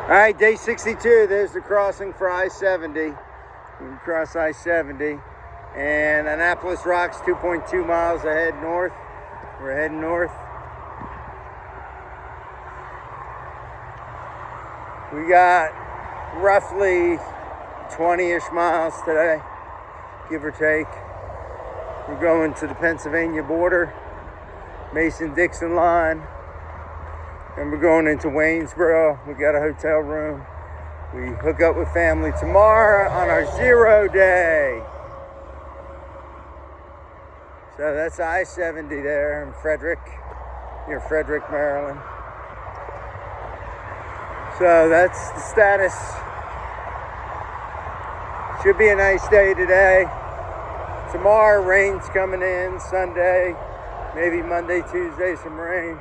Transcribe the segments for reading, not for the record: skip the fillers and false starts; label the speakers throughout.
Speaker 1: All right, day 62. There's the crossing for I-70. You can cross I-70. And Annapolis Rock's 2.2 miles ahead north. We're heading north. We got roughly 20-ish miles today, give or take. We're going to the Pennsylvania border, Mason-Dixon line. And we're going into Waynesboro. We got a hotel room. We hook up with family tomorrow on our 0 day. So that's I-70 there in Frederick, near Frederick, Maryland. So that's the status. Should be a nice day today. Tomorrow, rain's coming in. Sunday, maybe Monday, Tuesday, some rain.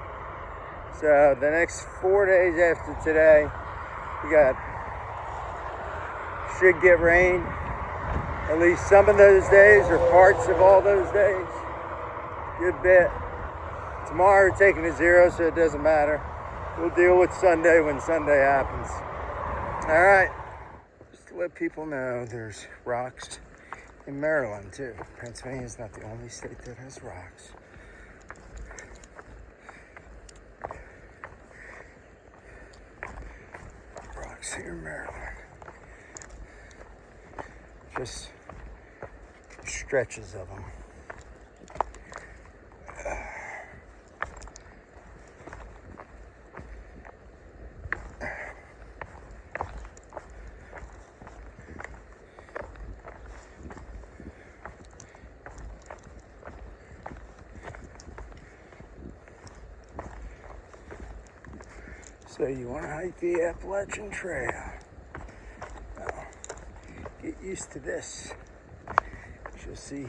Speaker 1: So the next 4 days after today, should get rain. At least some of those days or parts of all those days. Good bit. Tomorrow we're taking a 0, so it doesn't matter. We'll deal with Sunday when Sunday happens. All right. Just to let people know, there's rocks in Maryland too. Pennsylvania's not the only state that has rocks. Here in Maryland, just stretches of them. So you want to hike the Appalachian Trail. Well, get used to this. You'll see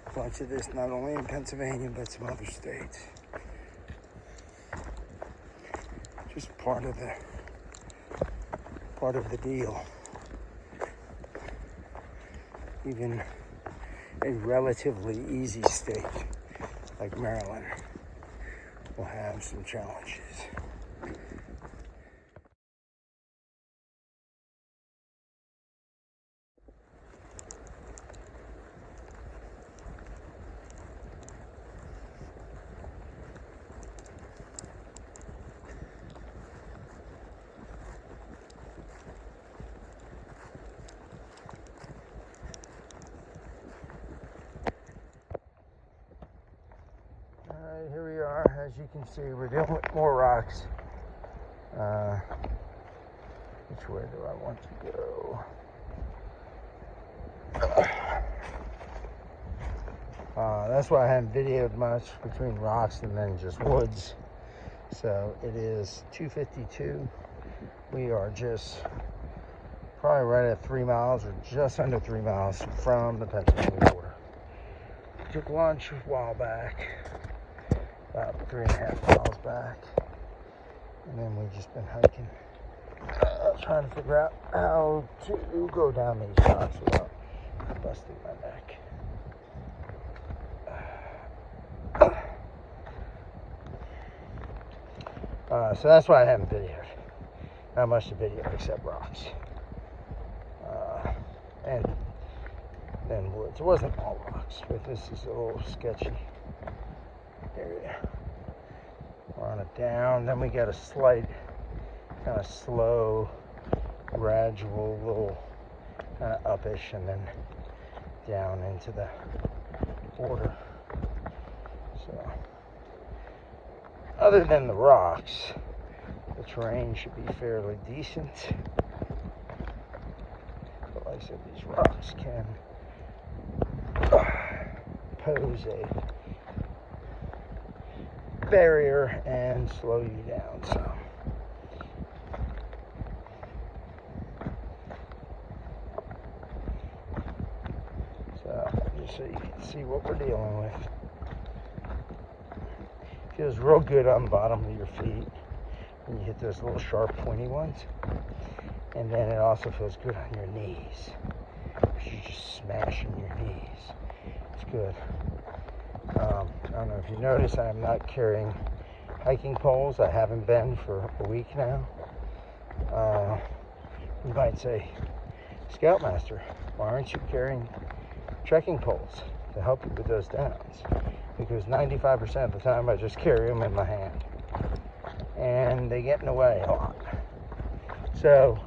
Speaker 1: a bunch of this not only in Pennsylvania, but some other states. Just part of the deal. Even a relatively easy state like Maryland will have some challenges. Here we are. As you can see, we're dealing with more rocks. Which way do I want to go? That's why I haven't videoed much between rocks and then just woods. So it is 2:52. We are just probably right at 3 miles or just under 3 miles from the Pennsylvania border. Took lunch a while back. About 3.5 miles back, and then we've just been hiking, trying to figure out how to go down these rocks without busting my neck. So that's why I haven't videoed. Not much to video except rocks. And then woods. It wasn't all rocks, but this is a little sketchy area. We're on it down, then we got a slight, kind of slow, gradual, little kind of upish, and then down into the border. So, other than the rocks, the terrain should be fairly decent. But like I said, these rocks can pose a barrier and slow you down some. So just so you can see what we're dealing with. Feels real good on the bottom of your feet when you hit those little sharp pointy ones, and then it also feels good on your knees because you're just smashing your knees. It's good. I don't know if you notice, I'm not carrying hiking poles. I haven't been for a week now. You might say, Scoutmaster, why aren't you carrying trekking poles to help you with those downs? Because 95% of the time I just carry them in my hand, and they get in the way a lot. So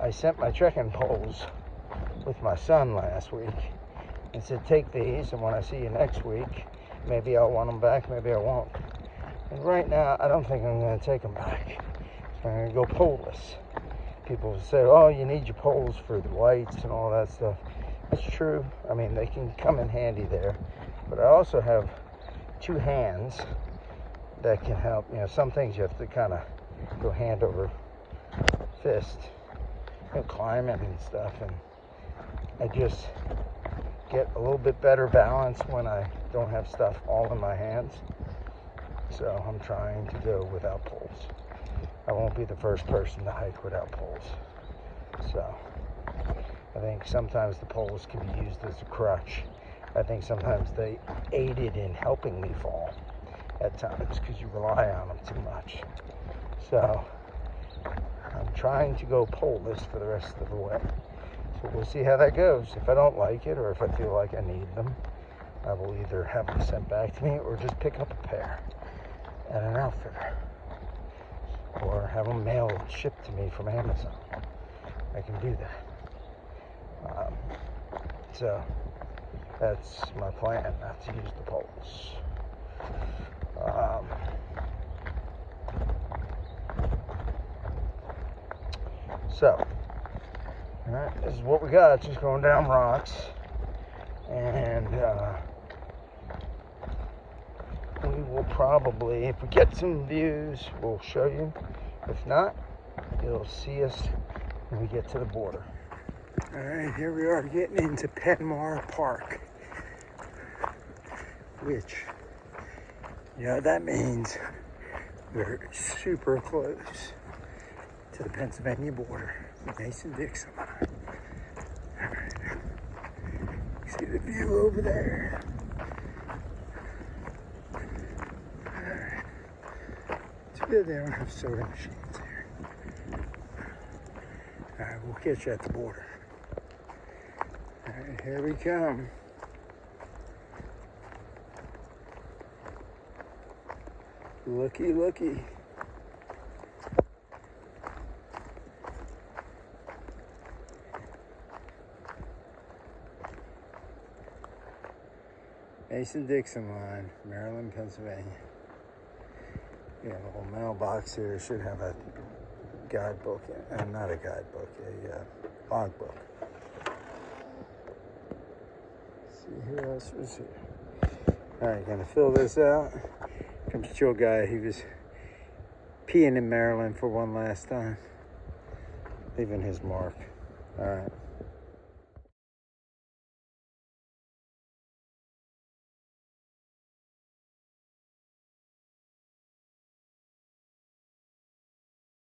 Speaker 1: I sent my trekking poles with my son last week and said, take these, and when I see you next week, maybe I'll want them back, maybe I won't. And right now, I don't think I'm going to take them back. So I'm going to go poleless. People say, oh, you need your poles for the lights and all that stuff. It's true. I mean, they can come in handy there. But I also have two hands that can help. You know, some things you have to kind of go hand over fist, you know, climbing and stuff. And I just get a little bit better balance when I don't have stuff all in my hands. So I'm trying to go without poles. I won't be the first person to hike without poles. So I think sometimes the poles can be used as a crutch. I think sometimes they aided in helping me fall at times because you rely on them too much. So I'm trying to go poleless for the rest of the way. So we'll see how that goes. If I don't like it, or if I feel like I need them, I will either have them sent back to me or just pick up a pair at an outfitter, or have them mailed, shipped to me from Amazon. I can do that. So that's my plan, not to use the poles. So, all right, this is what we got, just going down rocks. And we will probably, if we get some views, we'll show you. If not, you'll see us when we get to the border. All right, here we are getting into Penmar Park, which, you know, that means we're super close to the Pennsylvania border, the Mason-Dixon line. All right. See the view over there. All right. It's good they don't have soda machines here. All right, we'll catch you at the border. All right, here we come. Looky, looky. Mason-Dixon line, Maryland, Pennsylvania. We have a little mailbox here. Should have a guidebook, not a guidebook, a logbook. Let's see who else was here. All right, gonna fill this out. Comes Joe guy. He was peeing in Maryland for one last time, leaving his mark. All right.